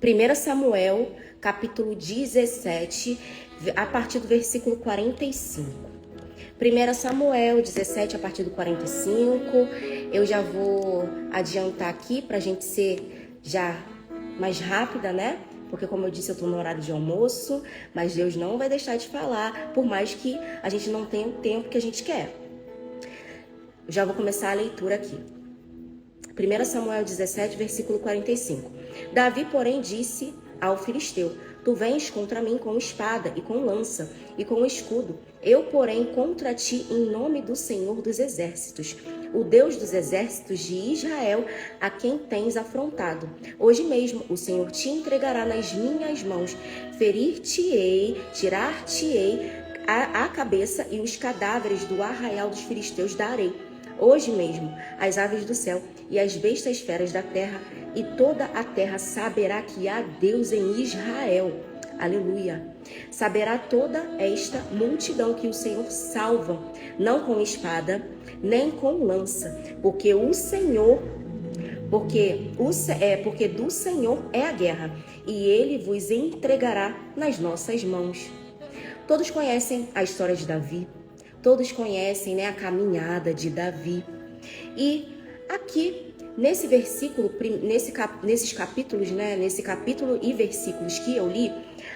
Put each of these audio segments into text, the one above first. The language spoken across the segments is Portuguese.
1 Samuel, capítulo 17, a partir do versículo 45. 1 Samuel 17, a partir do 45. Eu já vou adiantar aqui para a gente ser já mais rápida, né? Porque, como eu disse, eu estou no horário de almoço, mas Deus não vai deixar de falar, por mais que a gente não tenha o tempo que a gente quer. Eu já vou começar a leitura aqui. 1 Samuel 17, versículo 45. Davi, porém, disse ao filisteu: Tu vens contra mim com espada e com lança e com escudo. Eu, porém, contra ti em nome do Senhor dos Exércitos, o Deus dos Exércitos de Israel, a quem tens afrontado. Hoje mesmo o Senhor te entregará nas minhas mãos. Ferir-te-ei, tirar-te-ei a cabeça e os cadáveres do arraial dos filisteus darei. Hoje mesmo as aves do céu e as bestas feras da terra e toda a terra saberá que há Deus em Israel. Aleluia. Saberá toda esta multidão que o Senhor salva, não com espada, nem com lança, porque do Senhor é a guerra, e ele vos entregará nas nossas mãos. Todos conhecem a história de Davi. Todos conhecem, né, a caminhada de Davi. E aqui, nesse versículo, nesses capítulos, né, nesse capítulo e versículos que eu li,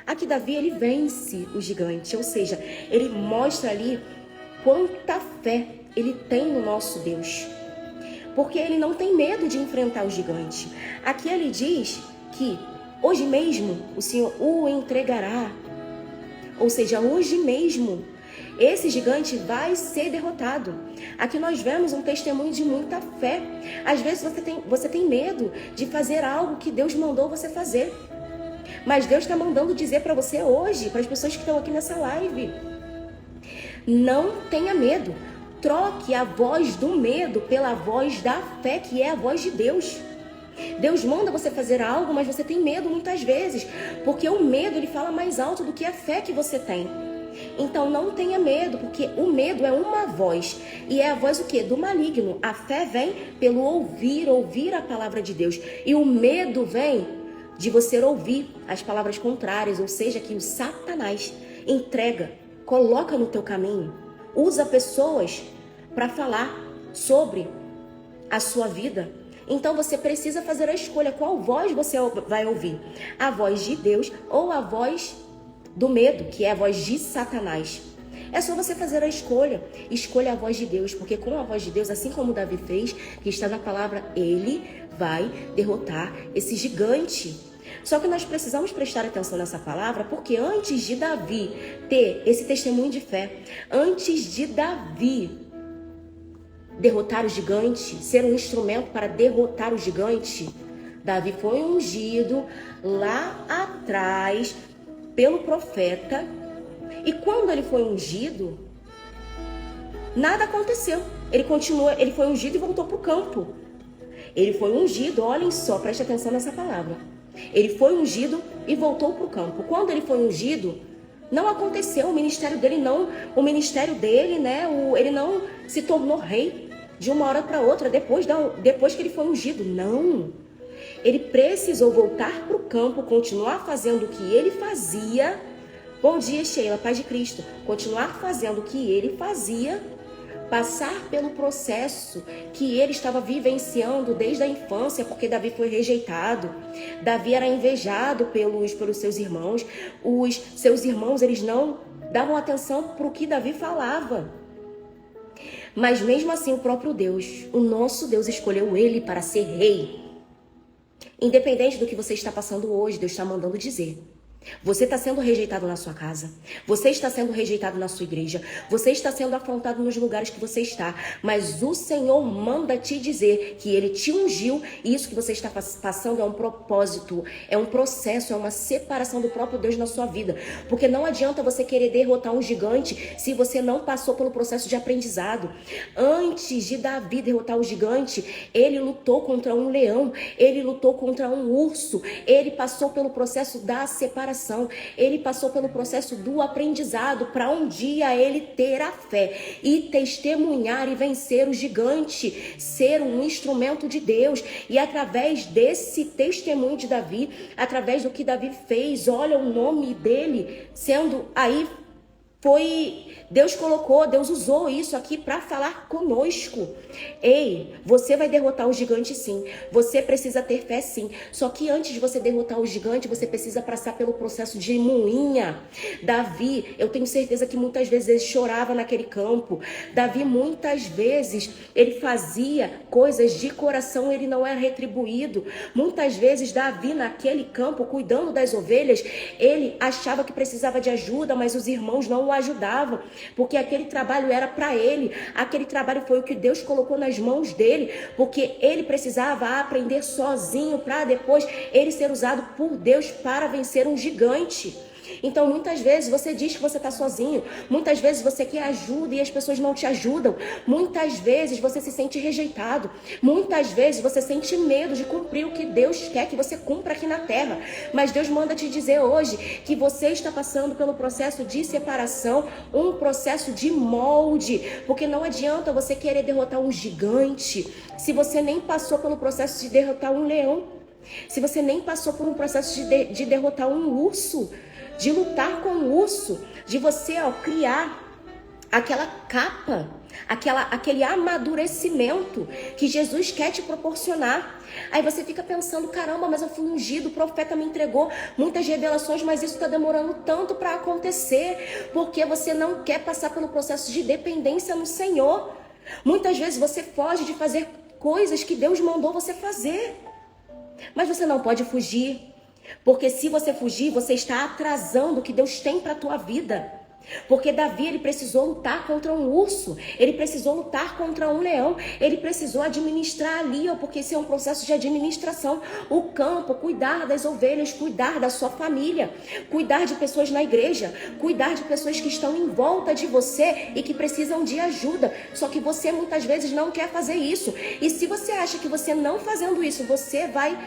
aqui Davi, ele vence o gigante. Ou seja, ele mostra ali quanta fé ele tem no nosso Deus. Porque ele não tem medo de enfrentar o gigante. Aqui ele diz que hoje mesmo o Senhor o entregará. Ou seja, hoje mesmo esse gigante vai ser derrotado. Aqui nós vemos um testemunho de muita fé. Às vezes você tem medo de fazer algo que Deus mandou você fazer. Mas Deus está mandando dizer para você hoje, para as pessoas que estão aqui nessa live: não tenha medo. Troque a voz do medo pela voz da fé, que é a voz de Deus. Deus manda você fazer algo, mas você tem medo muitas vezes, porque o medo, ele fala mais alto do que a fé que você tem. Então não tenha medo, porque o medo é uma voz. E é a voz o quê? Do maligno. A fé vem pelo ouvir a palavra de Deus. E o medo vem de você ouvir as palavras contrárias, ou seja, que o Satanás entrega, coloca no teu caminho, usa pessoas para falar sobre a sua vida. Então você precisa fazer a escolha. Qual voz você vai ouvir? A voz de Deus ou a voz do medo, que é a voz de Satanás? É só você fazer a escolha. Escolha a voz de Deus, porque com a voz de Deus, assim como Davi fez, que está na palavra, ele vai derrotar esse gigante. Só que nós precisamos prestar atenção nessa palavra, porque antes de Davi ter esse testemunho de fé, antes de Davi derrotar o gigante, ser um instrumento para derrotar o gigante, Davi foi ungido lá atrás pelo profeta. E quando ele foi ungido, nada aconteceu. Ele foi ungido e voltou para o campo. Ele foi ungido, olhem só, preste atenção nessa palavra. Ele foi ungido e voltou para o campo. Quando ele foi ungido, não aconteceu o ministério dele, né? Ele não se tornou rei de uma hora para outra depois que ele foi ungido. Não. Ele precisou voltar para o campo, continuar fazendo o que ele fazia. Bom dia, Sheila, paz de Cristo. Continuar fazendo o que ele fazia, passar pelo processo que ele estava vivenciando desde a infância, porque Davi foi rejeitado. Davi era invejado pelos seus irmãos. Os seus irmãos, eles não davam atenção para o que Davi falava. Mas mesmo assim, o próprio Deus, o nosso Deus, escolheu ele para ser rei. Independente do que você está passando hoje, Deus está mandando dizer: você está sendo rejeitado na sua casa. Você está sendo rejeitado na sua igreja. Você está sendo afrontado nos lugares que você está. Mas o Senhor manda te dizer que Ele te ungiu. E isso que você está passando é um propósito. É um processo. É uma separação do próprio Deus na sua vida. Porque não adianta você querer derrotar um gigante se você não passou pelo processo de aprendizado. Antes de Davi derrotar o gigante, ele lutou contra um leão. Ele lutou contra um urso. Ele passou pelo processo da separação separação. Ele passou pelo processo do aprendizado para um dia ele ter a fé e testemunhar e vencer o gigante, ser um instrumento de Deus. E através desse testemunho de Davi, através do que Davi fez, olha o nome dele sendo aí Deus colocou, Deus usou isso aqui para falar conosco. Ei, você vai derrotar o gigante sim. Você precisa ter fé sim. Só que antes de você derrotar o gigante, você precisa passar pelo processo de moinha. Davi, eu tenho certeza que muitas vezes ele chorava naquele campo. Davi, muitas vezes, ele fazia coisas de coração, ele não era retribuído. Muitas vezes, Davi, naquele campo, cuidando das ovelhas, ele achava que precisava de ajuda, mas os irmãos não o ajudavam, porque aquele trabalho era para ele, aquele trabalho foi o que Deus colocou nas mãos dele, porque ele precisava aprender sozinho para depois ele ser usado por Deus para vencer um gigante. Então, muitas vezes você diz que você está sozinho, muitas vezes você quer ajuda e as pessoas não te ajudam, muitas vezes você se sente rejeitado, muitas vezes você sente medo de cumprir o que Deus quer que você cumpra aqui na terra, mas Deus manda te dizer hoje que você está passando pelo processo de separação, um processo de molde, porque não adianta você querer derrotar um gigante se você nem passou pelo processo de derrotar um leão, se você nem passou por um processo de derrotar um urso, de lutar com o urso, de você criar aquela capa, aquele amadurecimento que Jesus quer te proporcionar. Aí você fica pensando, caramba, mas eu fui ungido, o profeta me entregou muitas revelações, mas isso está demorando tanto para acontecer, porque você não quer passar pelo processo de dependência no Senhor. Muitas vezes você foge de fazer coisas que Deus mandou você fazer, mas você não pode fugir. Porque se você fugir, você está atrasando o que Deus tem para a tua vida. Porque Davi, ele precisou lutar contra um urso, ele precisou lutar contra um leão, ele precisou administrar ali, porque esse é um processo de administração, o campo, cuidar das ovelhas, cuidar da sua família, cuidar de pessoas na igreja, cuidar de pessoas que estão em volta de você e que precisam de ajuda, só que você muitas vezes não quer fazer isso. E se você acha que você não fazendo isso, você vai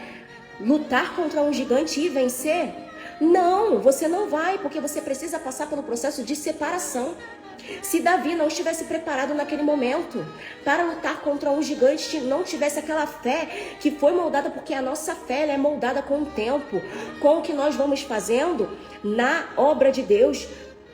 lutar contra um gigante e vencer? Não, você não vai, porque você precisa passar pelo processo de separação. Se Davi não estivesse preparado naquele momento para lutar contra um gigante, não tivesse aquela fé que foi moldada, porque a nossa fé ela é moldada com o tempo, com o que nós vamos fazendo na obra de Deus.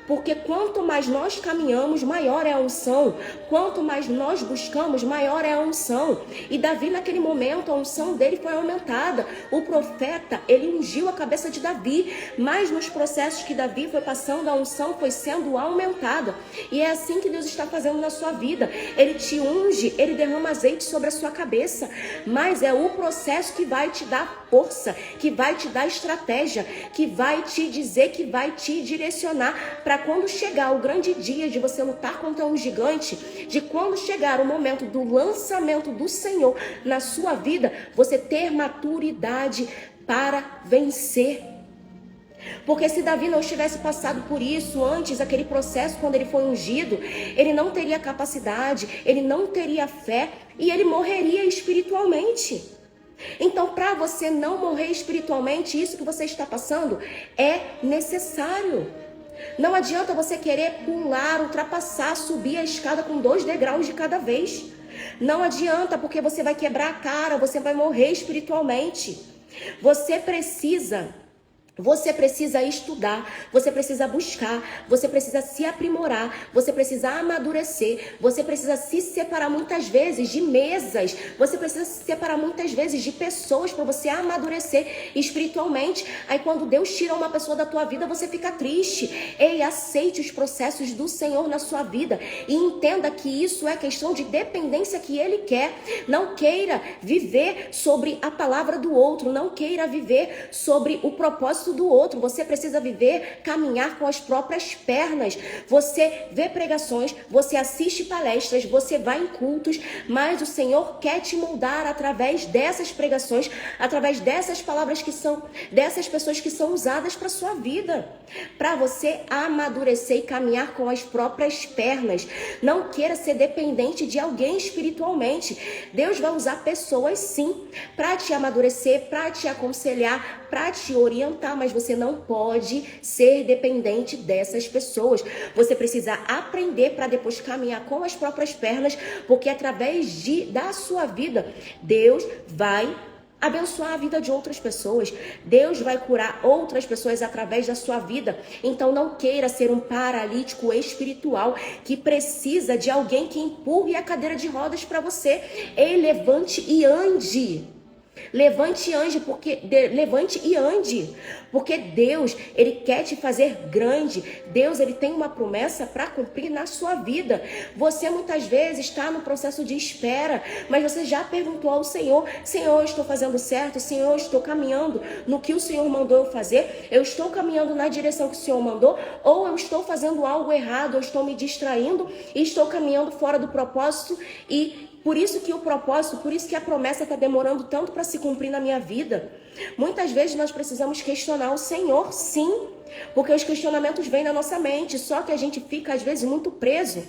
Porque quanto mais nós caminhamos, maior é a unção. Quanto mais nós buscamos, maior é a unção. E Davi, naquele momento, a unção dele foi aumentada. O profeta, ele ungiu a cabeça de Davi. Mas nos processos que Davi foi passando, a unção foi sendo aumentada. E é assim que Deus está fazendo na sua vida. Ele te unge, ele derrama azeite sobre a sua cabeça. Mas é o processo que vai te dar força, que vai te dar estratégia, que vai te dizer, que vai te direcionar para quando chegar o grande dia de você lutar contra um gigante, de quando chegar o momento do lançamento do Senhor na sua vida, você ter maturidade para vencer. Porque se Davi não tivesse passado por isso antes, aquele processo quando ele foi ungido, ele não teria capacidade, ele não teria fé e ele morreria espiritualmente. Então, para você não morrer espiritualmente, isso que você está passando é necessário. Não adianta você querer pular, ultrapassar, subir a escada com 2 degraus de cada vez. Não adianta, porque você vai quebrar a cara, você vai morrer espiritualmente. Você precisa estudar, você precisa buscar, você precisa se aprimorar, você precisa amadurecer, você precisa se separar muitas vezes de mesas, você precisa se separar muitas vezes de pessoas para você amadurecer espiritualmente. Aí quando Deus tira uma pessoa da tua vida, você fica triste. Ei, aceite os processos do Senhor na sua vida e entenda que isso é questão de dependência que Ele quer. Não queira viver sobre a palavra do outro, não queira viver sobre o propósito do outro. Você precisa viver, caminhar com as próprias pernas. Você vê pregações, você assiste palestras, você vai em cultos, mas o Senhor quer te moldar através dessas pregações, através dessas palavras dessas pessoas que são usadas para sua vida, para você amadurecer e caminhar com as próprias pernas. Não queira ser dependente de alguém espiritualmente. Deus vai usar pessoas sim para te amadurecer, para te aconselhar, para te orientar, tá? Mas você não pode ser dependente dessas pessoas. Você precisa aprender para depois caminhar com as próprias pernas, porque através da sua vida, Deus vai abençoar a vida de outras pessoas. Deus vai curar outras pessoas através da sua vida. Então não queira ser um paralítico espiritual que precisa de alguém que empurre a cadeira de rodas para você. Ei, levante e ande. Levante e ande, porque Deus, ele quer te fazer grande. Deus, ele tem uma promessa para cumprir na sua vida. Você muitas vezes está no processo de espera, mas você já perguntou ao Senhor: Senhor, eu estou fazendo certo? Senhor, eu estou caminhando no que o Senhor mandou eu fazer? Eu estou caminhando na direção que o Senhor mandou? Ou eu estou fazendo algo errado? Eu estou me distraindo e estou caminhando fora do propósito? E por isso que a promessa está demorando tanto para se cumprir na minha vida. Muitas vezes nós precisamos questionar o Senhor, sim, porque os questionamentos vêm na nossa mente, só que a gente fica às vezes muito preso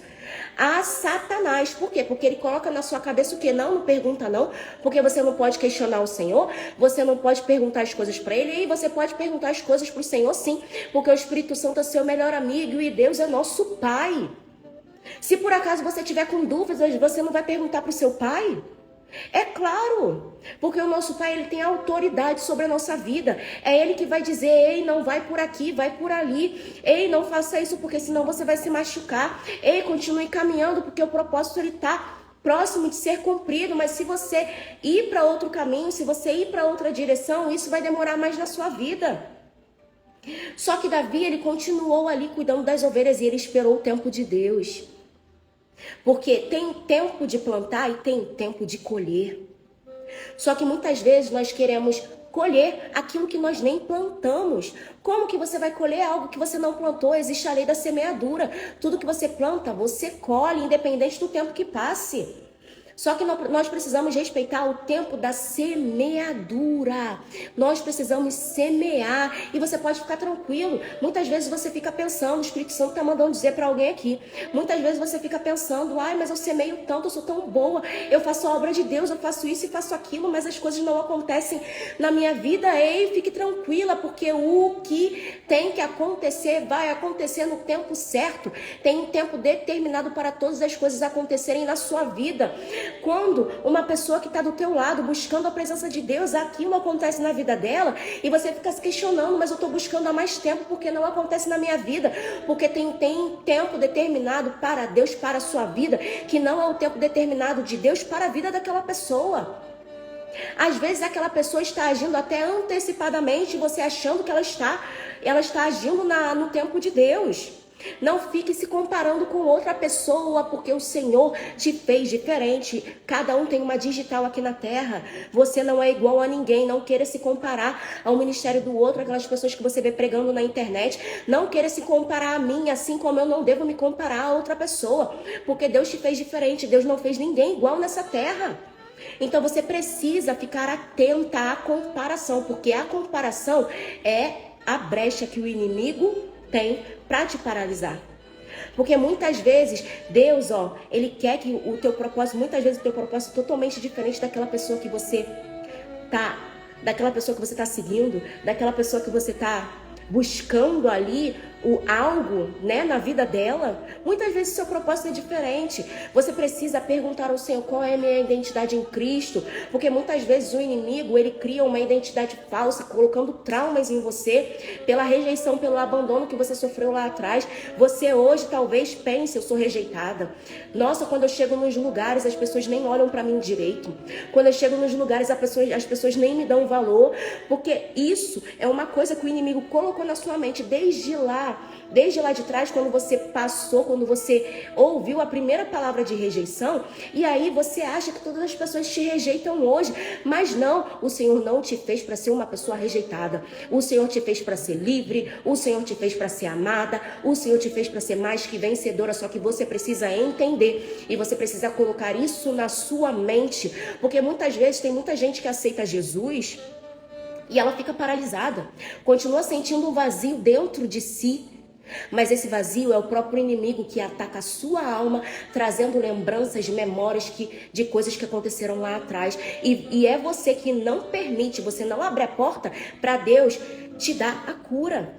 a Satanás. Por quê? Porque ele coloca na sua cabeça o quê? Não pergunta não, porque você não pode questionar o Senhor, você não pode perguntar as coisas para ele, e você pode perguntar as coisas para o Senhor, sim, porque o Espírito Santo é seu melhor amigo e Deus é nosso Pai. Se por acaso você tiver com dúvidas, você não vai perguntar para o seu pai? É claro, porque o nosso Pai, ele tem autoridade sobre a nossa vida. É ele que vai dizer: ei, não vai por aqui, vai por ali. Ei, não faça isso, porque senão você vai se machucar. Ei, continue caminhando, porque o propósito, ele está próximo de ser cumprido. Mas se você ir para outro caminho, se você ir para outra direção, isso vai demorar mais na sua vida. Só que Davi, ele continuou ali cuidando das ovelhas e ele esperou o tempo de Deus. Porque tem tempo de plantar e tem tempo de colher. Só que muitas vezes nós queremos colher aquilo que nós nem plantamos. Como que você vai colher algo que você não plantou? Existe a lei da semeadura. Tudo que você planta, você colhe, independente do tempo que passe. Só que nós precisamos respeitar o tempo da semeadura. Nós precisamos semear. E você pode ficar tranquilo. Muitas vezes você fica pensando, o Espírito Santo está mandando dizer para alguém aqui. Muitas vezes você fica pensando: ai, mas eu semeio tanto, eu sou tão boa, eu faço a obra de Deus, eu faço isso e faço aquilo, mas as coisas não acontecem na minha vida. Ei, fique tranquila, porque o que tem que acontecer vai acontecer no tempo certo. Tem um tempo determinado para todas as coisas acontecerem na sua vida. Quando uma pessoa que está do teu lado buscando a presença de Deus, aquilo acontece na vida dela e você fica se questionando: mas eu estou buscando há mais tempo, porque não acontece na minha vida? Porque tem tempo determinado para Deus, para a sua vida, que não é o tempo determinado de Deus para a vida daquela pessoa. Às vezes aquela pessoa está agindo até antecipadamente, você achando que ela está agindo no tempo de Deus. Não fique se comparando com outra pessoa, porque o Senhor te fez diferente. Cada um tem uma digital aqui na terra. Você não é igual a ninguém. Não queira se comparar ao ministério do outro, aquelas pessoas que você vê pregando na internet. Não queira se comparar a mim, assim como eu não devo me comparar a outra pessoa, porque Deus te fez diferente. Deus não fez ninguém igual nessa terra. Então você precisa ficar atenta à comparação, porque a comparação é a brecha que o inimigo tem para te paralisar. Porque muitas vezes Deus, ele quer que o teu propósito, muitas vezes o teu propósito é totalmente diferente daquela pessoa que você tá seguindo, daquela pessoa que você tá buscando ali algo, né, na vida dela. Muitas vezes o seu propósito é diferente. Você precisa perguntar ao Senhor: qual é a minha identidade em Cristo? Porque muitas vezes o inimigo, ele cria uma identidade falsa, colocando traumas em você, pela rejeição, pelo abandono que você sofreu lá atrás. Você hoje talvez pense: eu sou rejeitada. Nossa, quando eu chego nos lugares, as pessoas nem olham para mim direito. Quando eu chego nos lugares, as pessoas nem me dão valor. Porque isso é uma coisa que o inimigo colocou na sua mente desde lá de trás, quando você passou, quando você ouviu a primeira palavra de rejeição, e aí você acha que todas as pessoas te rejeitam hoje. Mas não, o Senhor não te fez para ser uma pessoa rejeitada. O Senhor te fez para ser livre, o Senhor te fez para ser amada, o Senhor te fez para ser mais que vencedora. Só que você precisa entender e você precisa colocar isso na sua mente, porque muitas vezes tem muita gente que aceita Jesus e ela fica paralisada, continua sentindo um vazio dentro de si. Mas esse vazio é o próprio inimigo que ataca a sua alma, trazendo lembranças, memórias de coisas que aconteceram lá atrás. E é você que não permite, você não abre a porta para Deus te dá a cura.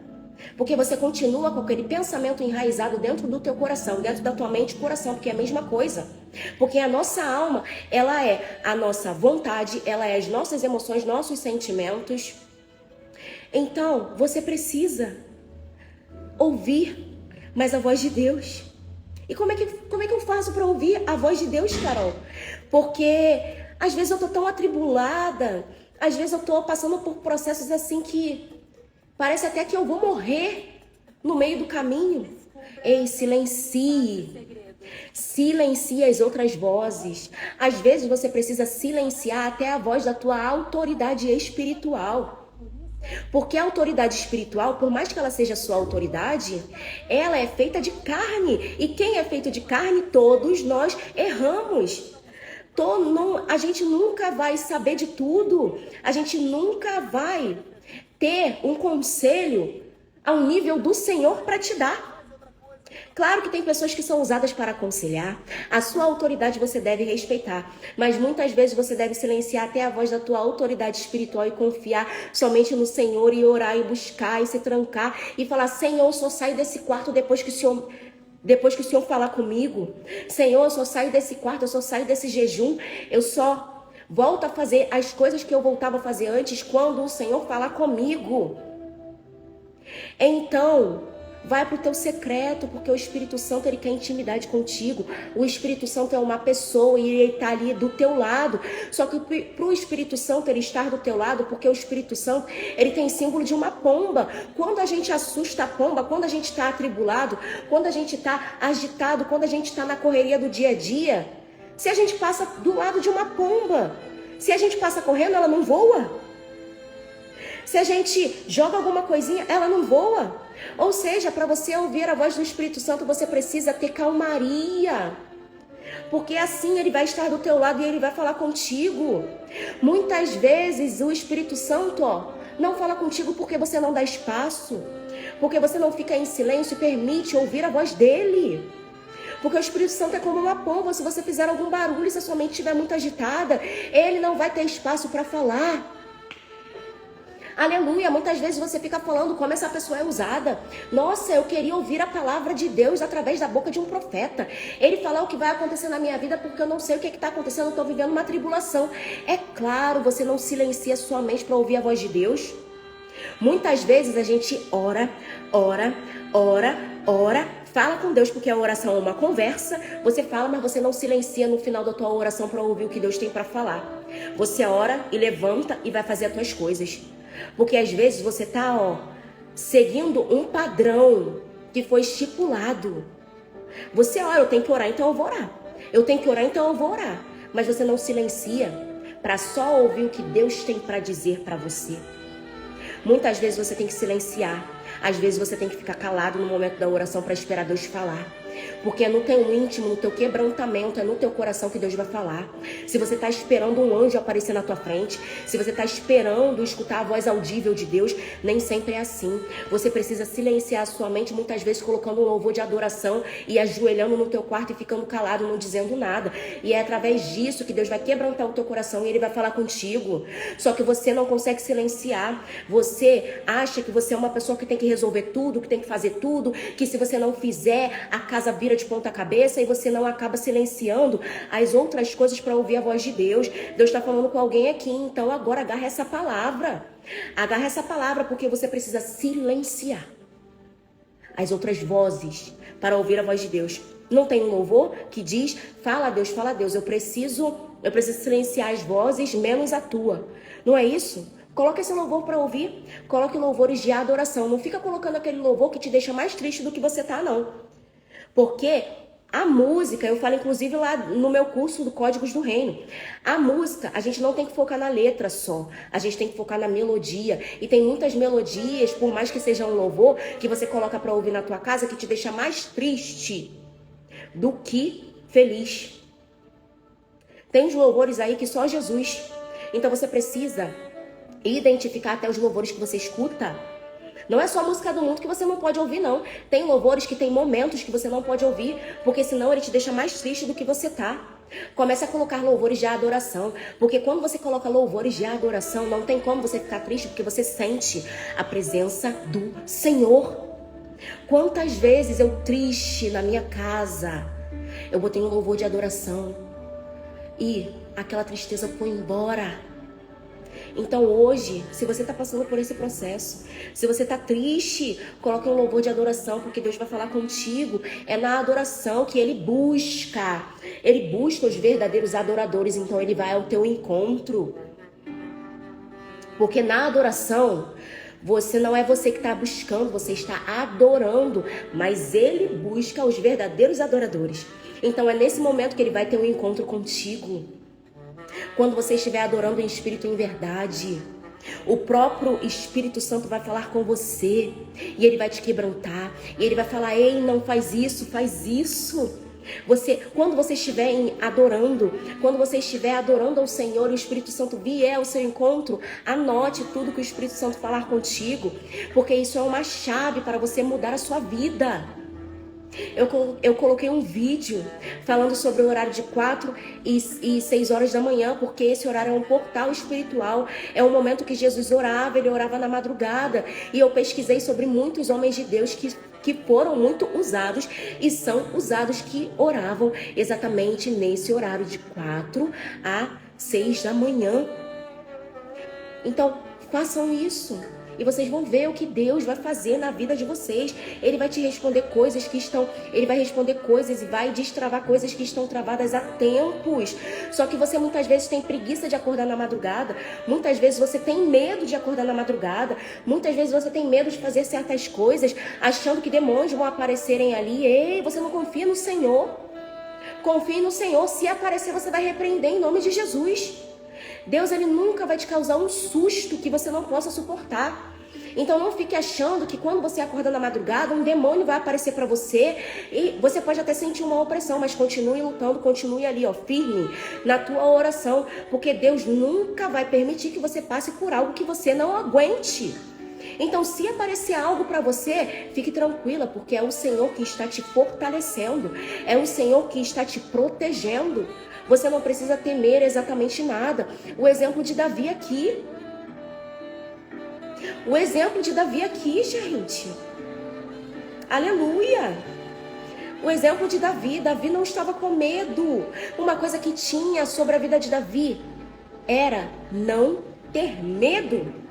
Porque você continua com aquele pensamento enraizado dentro do teu coração, dentro da tua mente e coração, porque é a mesma coisa. Porque a nossa alma, ela é a nossa vontade, ela é as nossas emoções, nossos sentimentos. Então, você precisa ouvir mais a voz de Deus. E como é que eu faço para ouvir a voz de Deus, Carol? Porque às vezes eu tô tão atribulada, às vezes eu tô passando por processos assim que parece até que eu vou morrer no meio do caminho. Ei, silencie. Silencie as outras vozes. Às vezes você precisa silenciar até a voz da tua autoridade espiritual. Porque a autoridade espiritual, por mais que ela seja sua autoridade, ela é feita de carne. E quem é feito de carne, todos nós erramos. A gente nunca vai saber de tudo. A gente nunca vai ter um conselho ao nível do Senhor para te dar. Claro que tem pessoas que são usadas para aconselhar. A sua autoridade você deve respeitar. Mas muitas vezes você deve silenciar até a voz da tua autoridade espiritual e confiar somente no Senhor e orar e buscar e se trancar e falar: Senhor, eu só saio desse quarto depois que o Senhor falar comigo. Senhor, eu só saio desse quarto, eu só saio desse jejum. Eu só volto a fazer as coisas que eu voltava a fazer antes quando o Senhor falar comigo. Então, vai para o teu secreto, porque o Espírito Santo, ele quer intimidade contigo. O Espírito Santo é uma pessoa e ele está ali do teu lado. Só que para o Espírito Santo ele estar do teu lado, porque o Espírito Santo, ele tem símbolo de uma pomba. Quando a gente assusta a pomba, quando a gente está atribulado, quando a gente está agitado, quando a gente está na correria do dia a dia, se a gente passa do lado de uma pomba, se a gente passa correndo, ela não voa. Se a gente joga alguma coisinha, ela não voa. Ou seja, para você ouvir a voz do Espírito Santo, você precisa ter calmaria. Porque assim ele vai estar do teu lado e ele vai falar contigo. Muitas vezes o Espírito Santo, não fala contigo porque você não dá espaço. Porque você não fica em silêncio e permite ouvir a voz dele. Porque o Espírito Santo é como uma pomba. Se você fizer algum barulho, se a sua mente estiver muito agitada, ele não vai ter espaço para falar. Aleluia, muitas vezes você fica falando como essa pessoa é usada. Nossa, eu queria ouvir a palavra de Deus através da boca de um profeta. Ele falar o que vai acontecer na minha vida porque eu não sei o que está acontecendo, eu estou vivendo uma tribulação. É claro, você não silencia a sua mente para ouvir a voz de Deus. Muitas vezes a gente ora, fala com Deus, porque a oração é uma conversa. Você fala, mas você não silencia no final da tua oração para ouvir o que Deus tem para falar. Você ora e levanta e vai fazer as tuas coisas. Porque às vezes você está seguindo um padrão que foi estipulado. Você ora, eu tenho que orar, então eu vou orar. Eu tenho que orar, então eu vou orar. Mas você não silencia para só ouvir o que Deus tem para dizer para você. Muitas vezes você tem que silenciar. Às vezes você tem que ficar calado no momento da oração para esperar Deus falar. Porque é no teu íntimo, no teu quebrantamento, é no teu coração que Deus vai falar. Se você está esperando um anjo aparecer na tua frente, se você está esperando escutar a voz audível de Deus, nem sempre é assim. Você precisa silenciar a sua mente, muitas vezes colocando um louvor de adoração e ajoelhando no teu quarto e ficando calado, não dizendo nada. E é através disso que Deus vai quebrantar o teu coração e Ele vai falar contigo. Só que você não consegue silenciar. Você acha que você é uma pessoa que tem que resolver tudo, que tem que fazer tudo, que se você não fizer, a casa vira de ponta cabeça e você não acaba silenciando as outras coisas para ouvir a voz de Deus. Deus está falando com alguém aqui, então agora agarra essa palavra. Agarra essa palavra porque você precisa silenciar as outras vozes para ouvir a voz de Deus. Não tem um louvor que diz, fala a Deus, eu preciso silenciar as vozes, menos a tua. Não é isso? Coloque esse louvor para ouvir, coloque louvores de adoração. Não fica colocando aquele louvor que te deixa mais triste do que você tá, não. Porque a música, eu falo inclusive lá no meu curso do Códigos do Reino, a música, a gente não tem que focar na letra só, a gente tem que focar na melodia. E tem muitas melodias, por mais que seja um louvor, que você coloca para ouvir na tua casa, que te deixa mais triste do que feliz. Tem uns louvores aí que só Jesus. Então você precisa identificar até os louvores que você escuta. Não é só a música do mundo que você não pode ouvir, não. Tem louvores que tem momentos que você não pode ouvir, porque senão ele te deixa mais triste do que você tá. Comece a colocar louvores de adoração, porque quando você coloca louvores de adoração, não tem como você ficar triste, porque você sente a presença do Senhor. Quantas vezes eu triste na minha casa, eu botei um louvor de adoração e aquela tristeza foi embora. Então hoje, se você está passando por esse processo, se você está triste, coloque um louvor de adoração, porque Deus vai falar contigo. É na adoração que Ele busca os verdadeiros adoradores. Então Ele vai ao teu encontro, porque na adoração você não é você que está buscando, você está adorando, mas Ele busca os verdadeiros adoradores. Então é nesse momento que Ele vai ter um encontro contigo. Quando você estiver adorando em espírito e em verdade, o próprio Espírito Santo vai falar com você e ele vai te quebrantar, e ele vai falar: ei, não faz isso, faz isso. Quando você estiver adorando ao Senhor e o Espírito Santo vier ao seu encontro, anote tudo que o Espírito Santo falar contigo, porque isso é uma chave para você mudar a sua vida. Eu coloquei um vídeo falando sobre o horário de 4 e 6 horas da manhã, porque esse horário é um portal espiritual. É um momento que Jesus orava, ele orava na madrugada. E eu pesquisei sobre muitos homens de Deus que foram muito usados e são usados, que oravam exatamente nesse horário de 4 a 6 da manhã. Então, façam isso. E vocês vão ver o que Deus vai fazer na vida de vocês. Ele vai te responder coisas Ele vai responder coisas e vai destravar coisas que estão travadas há tempos. Só que você muitas vezes tem preguiça de acordar na madrugada. Muitas vezes você tem medo de acordar na madrugada. Muitas vezes você tem medo de fazer certas coisas, achando que demônios vão aparecerem ali. Ei, você não confia no Senhor. Confie no Senhor. Se aparecer, você vai repreender em nome de Jesus. Deus, ele nunca vai te causar um susto que você não possa suportar. Então não fique achando que quando você acorda na madrugada, um demônio vai aparecer para você e você pode até sentir uma opressão, mas continue lutando, continue ali, firme na tua oração, porque Deus nunca vai permitir que você passe por algo que você não aguente. Então, se aparecer algo para você, fique tranquila, porque é o Senhor que está te fortalecendo, é o Senhor que está te protegendo. Você não precisa temer exatamente nada. O exemplo de Davi aqui. O exemplo de Davi aqui, gente. Aleluia. O exemplo de Davi. Davi não estava com medo. Uma coisa que tinha sobre a vida de Davi era não ter medo.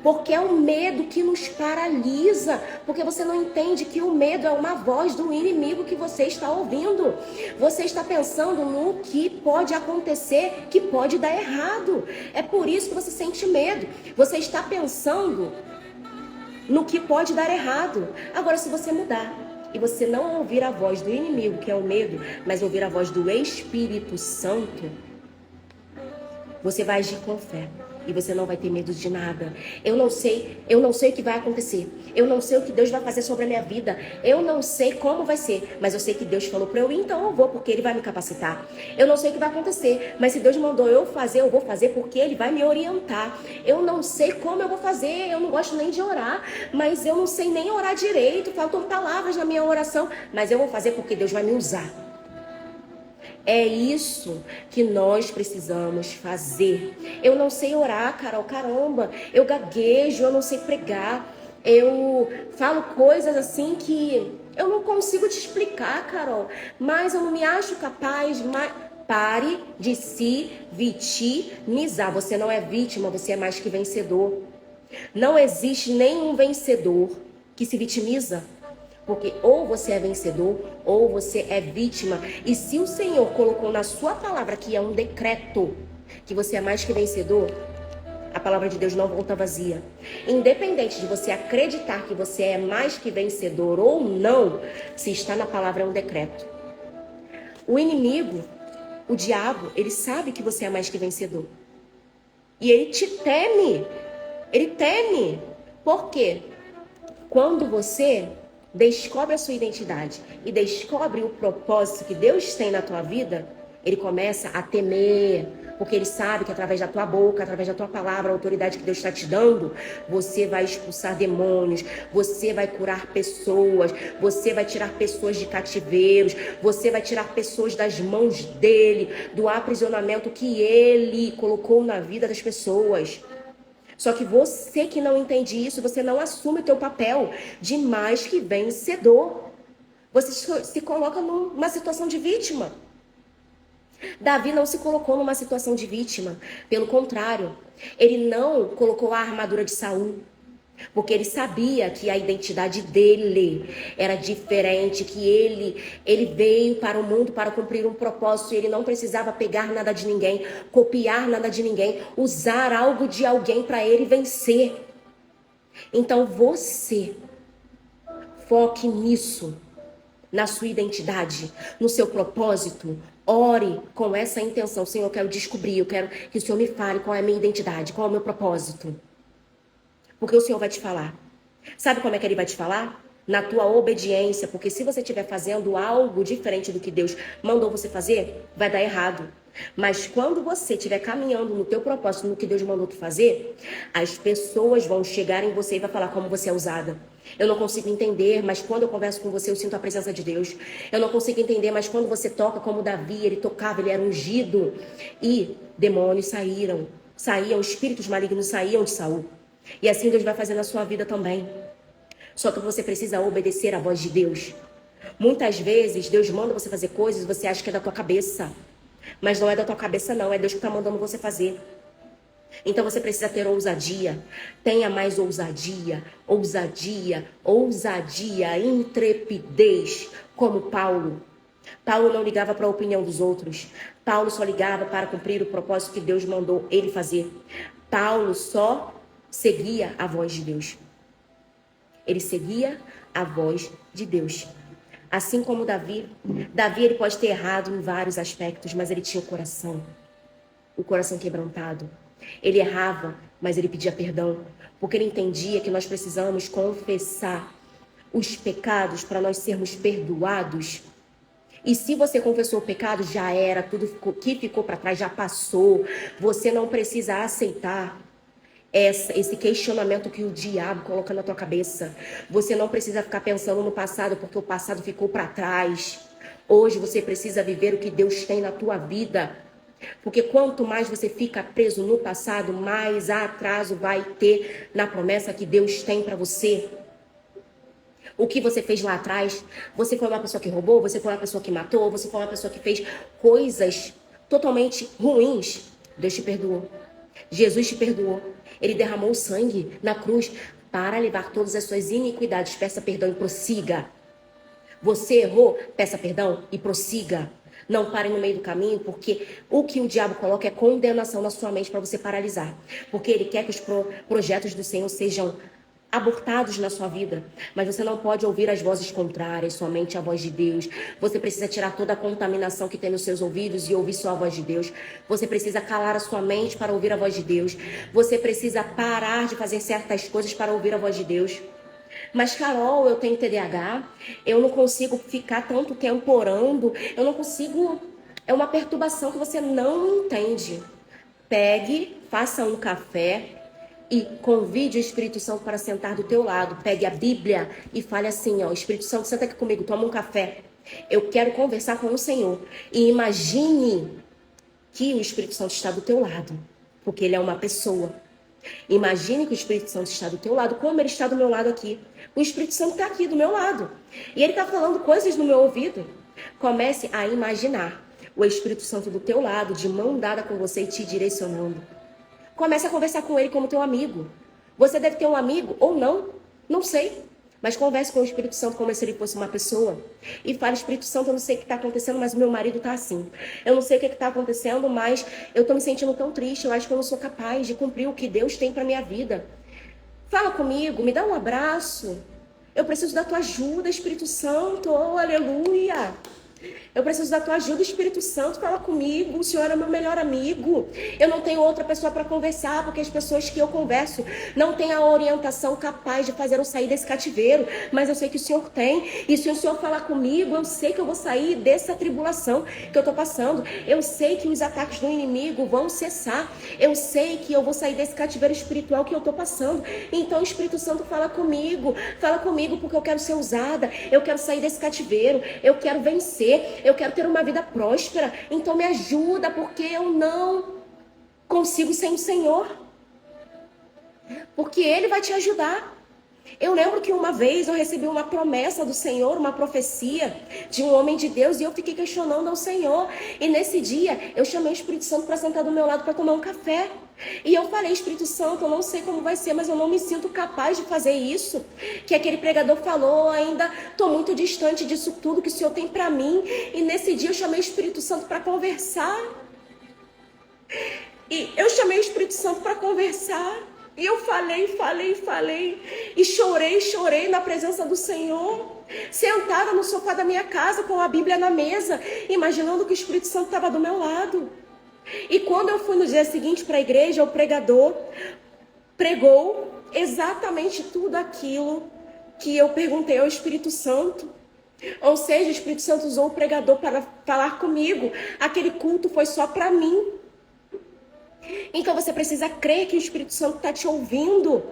Porque é o medo que nos paralisa. Porque você não entende que o medo é uma voz do inimigo que você está ouvindo. Você está pensando no que pode acontecer, que pode dar errado. É por isso que você sente medo. Você está pensando no que pode dar errado. Agora, se você mudar e você não ouvir a voz do inimigo, que é o medo, mas ouvir a voz do Espírito Santo, você vai agir com fé. E você não vai ter medo de nada. Eu não sei o que vai acontecer. Eu não sei o que Deus vai fazer sobre a minha vida. Eu não sei como vai ser. Mas eu sei que Deus falou para eu ir, então eu vou, porque Ele vai me capacitar. Eu não sei o que vai acontecer. Mas se Deus mandou eu vou fazer, porque Ele vai me orientar. Eu não sei como eu vou fazer. Eu não gosto nem de orar. Mas eu não sei nem orar direito. Faltam palavras na minha oração. Mas eu vou fazer porque Deus vai me usar. É isso que nós precisamos fazer. Eu não sei orar, Carol, caramba. Eu gaguejo, eu não sei pregar. Eu falo coisas assim que eu não consigo te explicar, Carol. Mas eu não me acho capaz. Pare de se vitimizar. Você não é vítima, você é mais que vencedor. Não existe nenhum vencedor que se vitimiza. Porque ou você é vencedor, ou você é vítima. E se o Senhor colocou na sua palavra que é um decreto, que você é mais que vencedor, a palavra de Deus não volta vazia. Independente de você acreditar que você é mais que vencedor ou não, se está na palavra é um decreto. O inimigo, o diabo, ele sabe que você é mais que vencedor. E ele te teme. Ele teme. Por quê? Quando você descobre a sua identidade e descobre o propósito que Deus tem na tua vida, Ele começa a temer, porque ele sabe que através da tua boca, através da tua palavra, a autoridade que Deus está te dando, você vai expulsar demônios, você vai curar pessoas, você vai tirar pessoas de cativeiros, você vai tirar pessoas das mãos dele, do aprisionamento que ele colocou na vida das pessoas. Só que você que não entende isso, você não assume o teu papel de mais que vencedor. Você se coloca numa situação de vítima. Davi não se colocou numa situação de vítima. Pelo contrário, ele não colocou a armadura de Saul, porque ele sabia que a identidade dele era diferente, que ele veio para o mundo para cumprir um propósito, e ele não precisava pegar nada de ninguém, copiar nada de ninguém, usar algo de alguém para ele vencer. Então você foque nisso, na sua identidade, no seu propósito. Ore com essa intenção: Senhor, eu quero descobrir, eu quero que o Senhor me fale qual é a minha identidade, qual é o meu propósito. Porque o Senhor vai te falar. Sabe como é que Ele vai te falar? Na tua obediência. Porque se você estiver fazendo algo diferente do que Deus mandou você fazer, vai dar errado. Mas quando você estiver caminhando no teu propósito, no que Deus mandou tu fazer, as pessoas vão chegar em você e vai falar como você é usada. Eu não consigo entender, mas quando eu converso com você, eu sinto a presença de Deus. Eu não consigo entender, mas quando você toca como Davi, ele tocava, ele era ungido. E demônios saíam, espíritos malignos saíam de Saul. E assim Deus vai fazer na sua vida também. Só que você precisa obedecer à voz de Deus. Muitas vezes Deus manda você fazer coisas e você acha que é da tua cabeça. Mas não é da tua cabeça não, é Deus que está mandando você fazer. Então você precisa ter ousadia. Tenha mais ousadia, intrepidez, como Paulo. Paulo não ligava para a opinião dos outros. Paulo só ligava para cumprir o propósito que Deus mandou ele fazer. Paulo só seguia a voz de Deus. Ele seguia a voz de Deus. Assim como Davi. Davi, ele pode ter errado em vários aspectos, mas ele tinha o coração quebrantado. Ele errava, mas ele pedia perdão, porque ele entendia que nós precisamos confessar os pecados para nós sermos perdoados. E se você confessou o pecado, já era, tudo que ficou para trás já passou. Você não precisa aceitar esse questionamento que o diabo coloca na tua cabeça. Você não precisa ficar pensando no passado, porque o passado ficou para trás. Hoje você precisa viver o que Deus tem na tua vida. Porque quanto mais você fica preso no passado, mais atraso vai ter na promessa que Deus tem para você. O que você fez lá atrás, você foi uma pessoa que roubou, você foi uma pessoa que matou, você foi uma pessoa que fez coisas totalmente ruins. Deus te perdoou. Jesus te perdoou. Ele derramou sangue na cruz para levar todas as suas iniquidades. Peça perdão e prossiga. Você errou, peça perdão e prossiga. Não pare no meio do caminho, porque o que o diabo coloca é condenação na sua mente para você paralisar. Porque ele quer que os projetos do Senhor sejam abortados na sua vida. Mas você não pode ouvir as vozes contrárias, somente a voz de Deus. Você precisa tirar toda a contaminação que tem nos seus ouvidos e ouvir só a voz de Deus. Você precisa calar a sua mente para ouvir a voz de Deus. Você precisa parar de fazer certas coisas para ouvir a voz de Deus. Mas, Carol, eu tenho TDAH, eu não consigo ficar tanto tempo orando, eu não consigo... É uma perturbação que você não entende. Pegue, faça um café e convide o Espírito Santo para sentar do teu lado. Pegue a Bíblia e fale assim, ó, Espírito Santo, senta aqui comigo, toma um café. Eu quero conversar com o Senhor. E imagine que o Espírito Santo está do teu lado, porque ele é uma pessoa. Imagine que o Espírito Santo está do teu lado, como ele está do meu lado aqui. O Espírito Santo está aqui do meu lado. E ele está falando coisas no meu ouvido. Comece a imaginar o Espírito Santo do teu lado, de mão dada com você e te direcionando. Comece a conversar com ele como teu amigo. Você deve ter um amigo ou não, não sei. Mas converse com o Espírito Santo como se ele fosse uma pessoa. E fale, Espírito Santo, eu não sei o que está acontecendo, mas o meu marido está assim. Eu não sei o que está acontecendo, mas eu estou me sentindo tão triste. Eu acho que eu não sou capaz de cumprir o que Deus tem para minha vida. Fala comigo, me dá um abraço. Eu preciso da tua ajuda, Espírito Santo. Oh, aleluia. Eu preciso da tua ajuda, Espírito Santo, fala comigo. O Senhor é meu melhor amigo. Eu não tenho outra pessoa para conversar, porque as pessoas que eu converso não têm a orientação capaz de fazer eu sair desse cativeiro. Mas eu sei que o Senhor tem. E se o Senhor falar comigo, eu sei que eu vou sair dessa tribulação que eu estou passando. Eu sei que os ataques do inimigo vão cessar. Eu sei que eu vou sair desse cativeiro espiritual que eu estou passando. Então o Espírito Santo fala comigo. Fala comigo porque eu quero ser usada. Eu quero sair desse cativeiro. Eu quero vencer. Eu quero ter uma vida próspera. Então me ajuda, porque eu não consigo sem o Senhor. Porque Ele vai te ajudar. Eu lembro que uma vez eu recebi uma promessa do Senhor, uma profecia de um homem de Deus, e eu fiquei questionando ao Senhor. E nesse dia eu chamei o Espírito Santo para sentar do meu lado para tomar um café. E eu falei: Espírito Santo, eu não sei como vai ser, mas eu não me sinto capaz de fazer isso que aquele pregador falou. Ainda estou muito distante disso tudo que o Senhor tem para mim. E nesse dia eu chamei o Espírito Santo para conversar. E eu chamei o Espírito Santo para conversar. E eu falei. E chorei na presença do Senhor. Sentada no sofá da minha casa com a Bíblia na mesa, imaginando que o Espírito Santo estava do meu lado. E quando eu fui no dia seguinte para a igreja, o pregador pregou exatamente tudo aquilo que eu perguntei ao Espírito Santo. Ou seja, o Espírito Santo usou o pregador para falar comigo. Aquele culto foi só para mim. Então você precisa crer que o Espírito Santo está te ouvindo.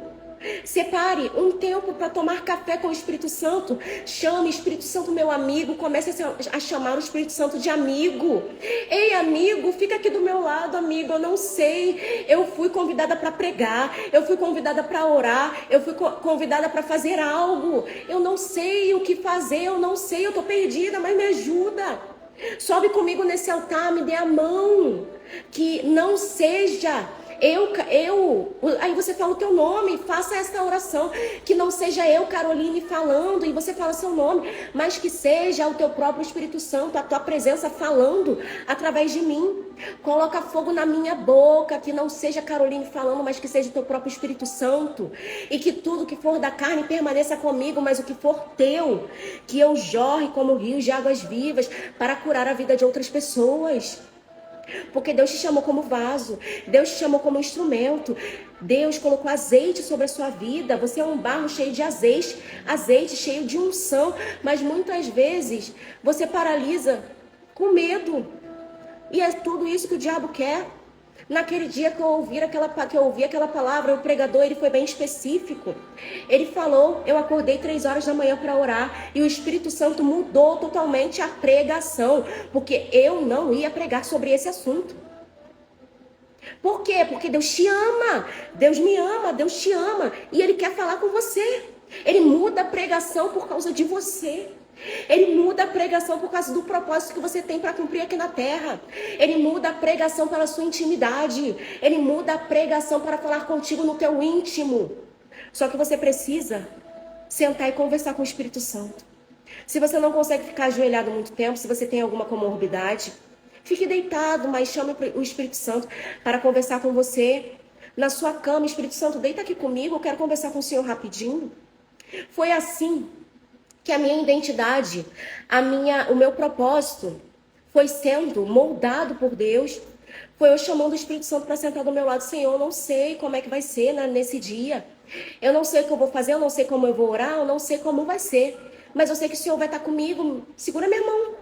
Separe um tempo para tomar café com o Espírito Santo. Chame o Espírito Santo meu amigo. Comece a chamar o Espírito Santo de amigo. Ei, amigo, fica aqui do meu lado, amigo. Eu não sei. Eu fui convidada para pregar. Eu fui convidada para orar. Eu fui convidada para fazer algo. Eu não sei o que fazer. Eu não sei. Eu estou perdida, mas me ajuda. Sobe comigo nesse altar. Me dê a mão. Que não seja aí você fala o teu nome, faça essa oração, que não seja eu, Caroline, falando e você fala seu nome, mas que seja o teu próprio Espírito Santo, a tua presença falando através de mim. Coloca fogo na minha boca, que não seja Caroline falando, mas que seja o teu próprio Espírito Santo, e que tudo que for da carne permaneça comigo, mas o que for teu, que eu jorre como rios de águas vivas para curar a vida de outras pessoas. Porque Deus te chamou como vaso, Deus te chamou como instrumento, Deus colocou azeite sobre a sua vida. Você é um barro cheio de azeite cheio de unção, mas muitas vezes você paralisa com medo, e é tudo isso que o diabo quer. Naquele dia que eu ouvi aquela palavra, o pregador, ele foi bem específico. Ele falou: eu acordei 3 horas da manhã para orar, e o Espírito Santo mudou totalmente a pregação, porque eu não ia pregar sobre esse assunto. Por quê? Porque Deus te ama, Deus me ama, Deus te ama, e Ele quer falar com você. Ele muda a pregação por causa de você. Ele muda a pregação por causa do propósito que você tem para cumprir aqui na terra. Ele muda a pregação pela sua intimidade. Ele muda a pregação para falar contigo no teu íntimo. Só que você precisa sentar e conversar com o Espírito Santo. Se você não consegue ficar ajoelhado muito tempo, se você tem alguma comorbidade, fique deitado, mas chame o Espírito Santo para conversar com você na sua cama. Espírito Santo, deita aqui comigo, eu quero conversar com o Senhor rapidinho. Foi assim que a minha identidade, o meu propósito foi sendo moldado por Deus. Foi eu chamando o Espírito Santo para sentar do meu lado. Senhor, eu não sei como é que vai ser nesse dia. Eu não sei o que eu vou fazer, eu não sei como eu vou orar, eu não sei como vai ser. Mas eu sei que o Senhor vai estar comigo. Segura minha mão.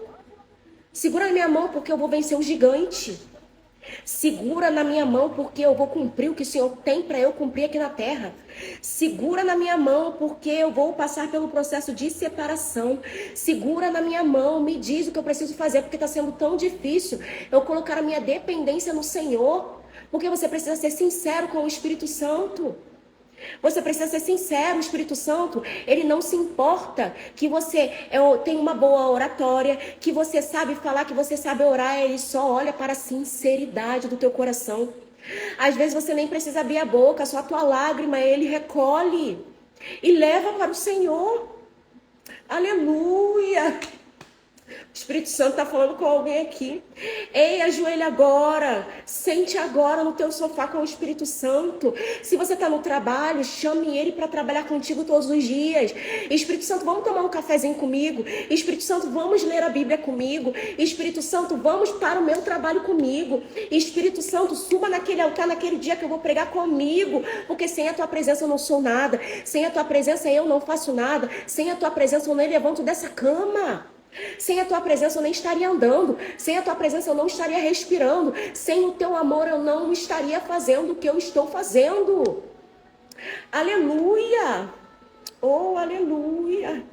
Segura na minha mão, porque eu vou vencer o gigante. Segura na minha mão, porque eu vou cumprir o que o Senhor tem para eu cumprir aqui na terra. Segura na minha mão, porque eu vou passar pelo processo de separação. Segura na minha mão, me diz o que eu preciso fazer, porque está sendo tão difícil eu colocar a minha dependência no Senhor. Porque você precisa ser sincero com o Espírito Santo. Você precisa ser sincero. O Espírito Santo, ele não se importa que você tem uma boa oratória, que você sabe falar, que você sabe orar. Ele só olha para a sinceridade do teu coração. Às vezes você nem precisa abrir a boca, só a tua lágrima ele recolhe e leva para o Senhor. Aleluia! Espírito Santo está falando com alguém aqui. Ei, ajoelha agora. Sente agora no teu sofá com o Espírito Santo. Se você está no trabalho, chame ele para trabalhar contigo todos os dias. Espírito Santo, vamos tomar um cafezinho comigo. Espírito Santo, vamos ler a Bíblia comigo. Espírito Santo, vamos para o meu trabalho comigo. Espírito Santo, suba naquele altar naquele dia que eu vou pregar comigo. Porque sem a tua presença eu não sou nada. Sem a tua presença eu não faço nada. Sem a tua presença eu nem levanto dessa cama. Sem a tua presença eu nem estaria andando. Sem a tua presença eu não estaria respirando. Sem o teu amor eu não estaria fazendo o que eu estou fazendo. Aleluia! Oh, aleluia!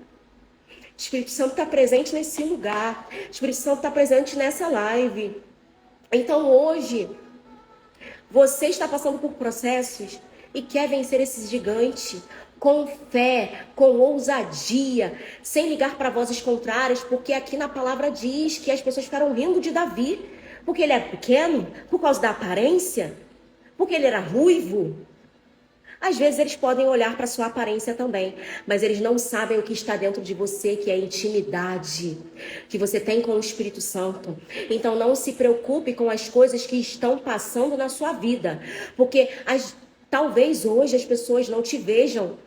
O Espírito Santo está presente nesse lugar. O Espírito Santo está presente nessa live. Então hoje, você está passando por processos e quer vencer esse gigante com fé, com ousadia, sem ligar para vozes contrárias, porque aqui na palavra diz que as pessoas ficaram rindo de Davi, porque ele é pequeno, por causa da aparência, porque ele era ruivo. Às vezes eles podem olhar para sua aparência também, mas eles não sabem o que está dentro de você, que é a intimidade que você tem com o Espírito Santo. Então não se preocupe com as coisas que estão passando na sua vida, porque talvez hoje as pessoas não te vejam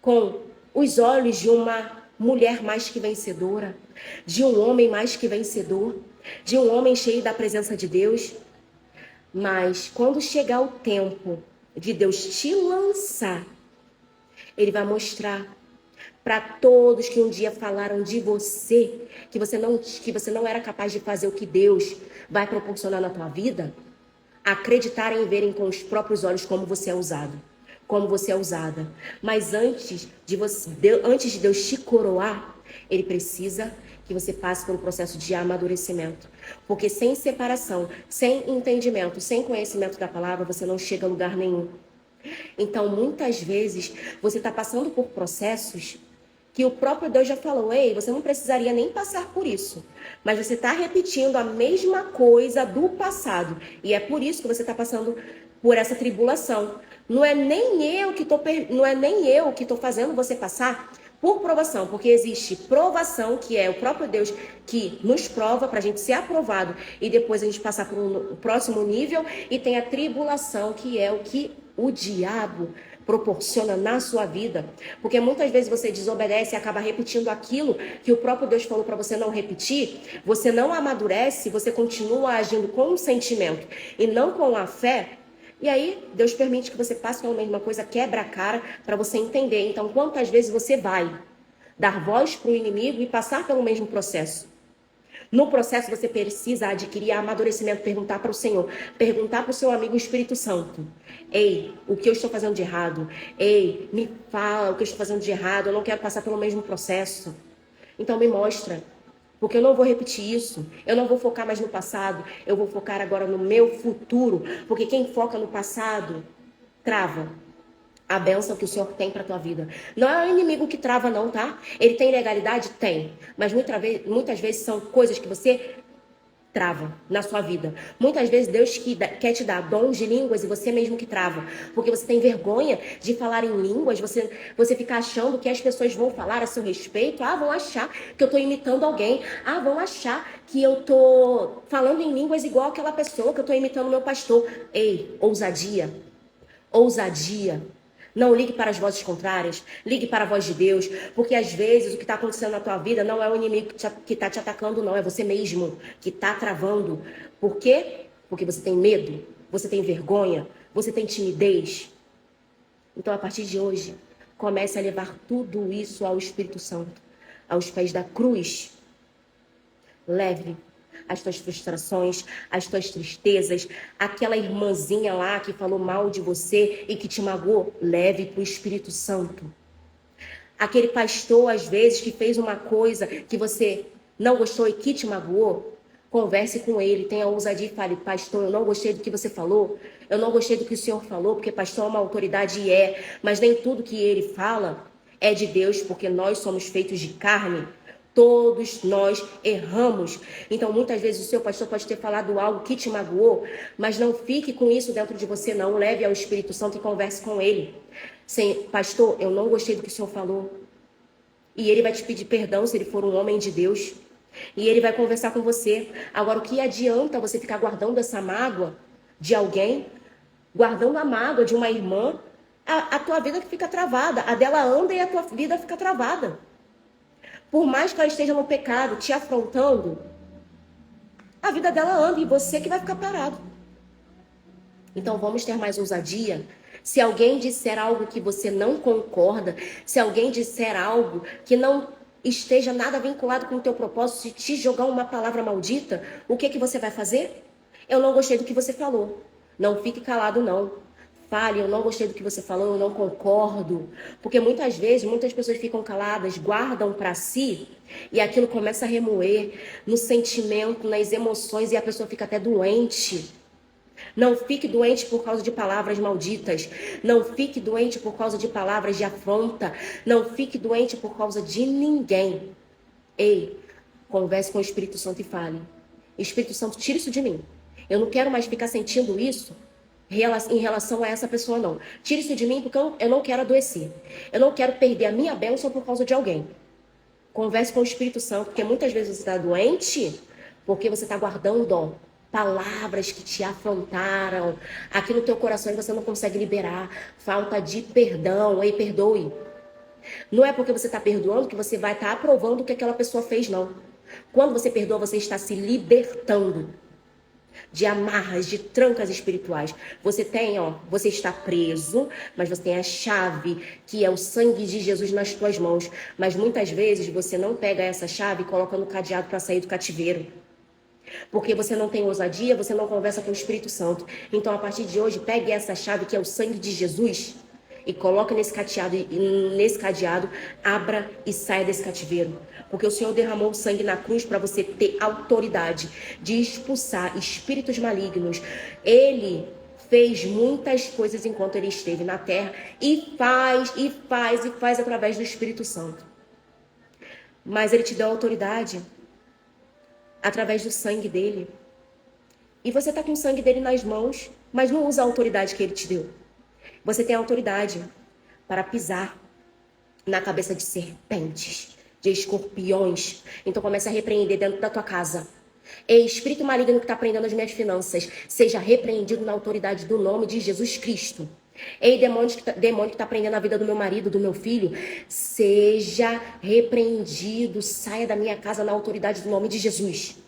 com os olhos de uma mulher mais que vencedora, de um homem mais que vencedor, de um homem cheio da presença de Deus. Mas quando chegar o tempo de Deus te lançar, Ele vai mostrar para todos que um dia falaram de você, que você não era capaz de fazer o que Deus vai proporcionar na tua vida, acreditarem e verem com os próprios olhos como você é usado. Como você é usada. Mas antes de Deus te coroar, Ele precisa que você passe pelo processo de amadurecimento. Porque sem separação, sem entendimento, sem conhecimento da palavra, você não chega a lugar nenhum. Então, muitas vezes, você está passando por processos que o próprio Deus já falou: ei, você não precisaria nem passar por isso. Mas você está repetindo a mesma coisa do passado. E é por isso que você está passando por essa tribulação. Não é nem eu que estou fazendo você passar por provação, porque existe provação, que é o próprio Deus que nos prova para a gente ser aprovado e depois a gente passar para o próximo nível, e tem a tribulação, que é o que o diabo proporciona na sua vida, porque muitas vezes você desobedece e acaba repetindo aquilo que o próprio Deus falou para você não repetir. Você não amadurece, você continua agindo com um sentimento e não com a fé. E aí, Deus permite que você passe pela mesma coisa, quebra a cara para você entender. Então, quantas vezes você vai dar voz para o inimigo e passar pelo mesmo processo? No processo, você precisa adquirir amadurecimento, perguntar para o Senhor, perguntar para o seu amigo Espírito Santo: ei, o que eu estou fazendo de errado? Ei, me fala o que eu estou fazendo de errado, eu não quero passar pelo mesmo processo. Então, me mostra. Porque eu não vou repetir isso, eu não vou focar mais no passado, eu vou focar agora no meu futuro. Porque quem foca no passado, trava a bênção que o Senhor tem para a tua vida. Não é o inimigo que trava não, tá? Ele tem legalidade? Tem. Mas muitas vezes são coisas que você trava na sua vida. Muitas vezes Deus quer te dar dons de línguas e você mesmo que trava. Porque você tem vergonha de falar em línguas, você fica achando que as pessoas vão falar a seu respeito. Ah, vão achar que eu estou imitando alguém. Ah, vão achar que eu estou falando em línguas igual aquela pessoa, que eu estou imitando meu pastor. Ei, ousadia. Ousadia. Não ligue para as vozes contrárias, ligue para a voz de Deus, porque às vezes o que está acontecendo na tua vida não é o inimigo que está te atacando, não, é você mesmo que está travando. Por quê? Porque você tem medo, você tem vergonha, você tem timidez. Então, a partir de hoje, comece a levar tudo isso ao Espírito Santo, aos pés da cruz. Leve as tuas frustrações, as tuas tristezas, aquela irmãzinha lá que falou mal de você e que te magoou, leve para o Espírito Santo. Aquele pastor, às vezes, que fez uma coisa que você não gostou e que te magoou, converse com ele, tenha ousadia e fale: pastor, eu não gostei do que você falou, eu não gostei do que o senhor falou, porque pastor é uma autoridade e mas nem tudo que ele fala é de Deus, porque nós somos feitos de carne. Todos nós erramos. Então, muitas vezes o seu pastor pode ter falado algo que te magoou, mas não fique com isso dentro de você, não. Leve ao Espírito Santo e converse com ele. Pastor, eu não gostei do que o senhor falou. E ele vai te pedir perdão se ele for um homem de Deus. E ele vai conversar com você. Agora, o que adianta você ficar guardando essa mágoa de alguém? Guardando a mágoa de uma irmã? A tua vida fica travada. A dela anda e a tua vida fica travada. Por mais que ela esteja no pecado, te afrontando, a vida dela anda e você que vai ficar parado. Então vamos ter mais ousadia. Se alguém disser algo que você não concorda, se alguém disser algo que não esteja nada vinculado com o teu propósito, se te jogar uma palavra maldita, o que você vai fazer? Eu não gostei do que você falou. Não fique calado, não. Fale, eu não gostei do que você falou, eu não concordo. Porque muitas vezes, muitas pessoas ficam caladas, guardam para si e aquilo começa a remoer no sentimento, nas emoções e a pessoa fica até doente. Não fique doente por causa de palavras malditas. Não fique doente por causa de palavras de afronta. Não fique doente por causa de ninguém. Ei, converse com o Espírito Santo e fale. Espírito Santo, tira isso de mim. Eu não quero mais ficar sentindo isso em relação a essa pessoa, não. Tira isso de mim porque eu não quero adoecer. Eu não quero perder a minha bênção por causa de alguém. Converse com o Espírito Santo, porque muitas vezes você está doente porque você está guardando palavras que te afrontaram aqui no teu coração e você não consegue liberar. Falta de perdão. Ei, perdoe. Não é porque você está perdoando que você vai estar aprovando o que aquela pessoa fez, não. Quando você perdoa, você está se libertando de amarras, de trancas espirituais. Você está preso, mas você tem a chave, que é o sangue de Jesus nas tuas mãos. Mas muitas vezes você não pega essa chave e coloca no cadeado para sair do cativeiro. Porque você não tem ousadia, você não conversa com o Espírito Santo. Então, a partir de hoje, pegue essa chave, que é o sangue de Jesus, e coloque nesse cadeado, abra e saia desse cativeiro. Porque o Senhor derramou o sangue na cruz para você ter autoridade de expulsar espíritos malignos. Ele fez muitas coisas enquanto ele esteve na terra e faz através do Espírito Santo. Mas ele te deu autoridade através do sangue dele. E você está com o sangue dele nas mãos, mas não usa a autoridade que ele te deu. Você tem autoridade para pisar na cabeça de serpentes, de escorpiões. Então comece a repreender dentro da tua casa. Ei, espírito maligno que está prendendo as minhas finanças, seja repreendido na autoridade do nome de Jesus Cristo. Ei, demônio que está prendendo a vida do meu marido, do meu filho, seja repreendido, saia da minha casa na autoridade do nome de Jesus.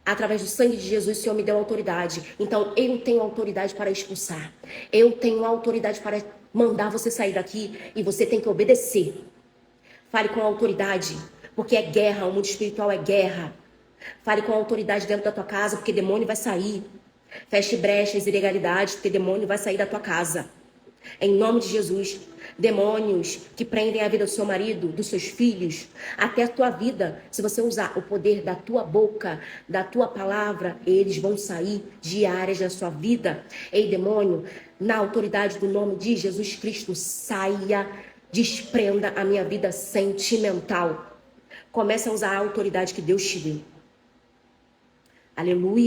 Através do sangue de Jesus, o Senhor me deu autoridade. Então, eu tenho autoridade para expulsar. Eu tenho autoridade para mandar você sair daqui e você tem que obedecer. Fale com autoridade, porque é guerra, o mundo espiritual é guerra. Fale com autoridade dentro da tua casa, porque demônio vai sair. Feche brechas e ilegalidades, porque demônio vai sair da tua casa. Em nome de Jesus, demônios que prendem a vida do seu marido, dos seus filhos, até a tua vida, se você usar o poder da tua boca, da tua palavra, eles vão sair de áreas da sua vida. Ei, demônio, na autoridade do nome de Jesus Cristo, saia, desprenda a minha vida sentimental. Comece a usar a autoridade que Deus te deu. Aleluia.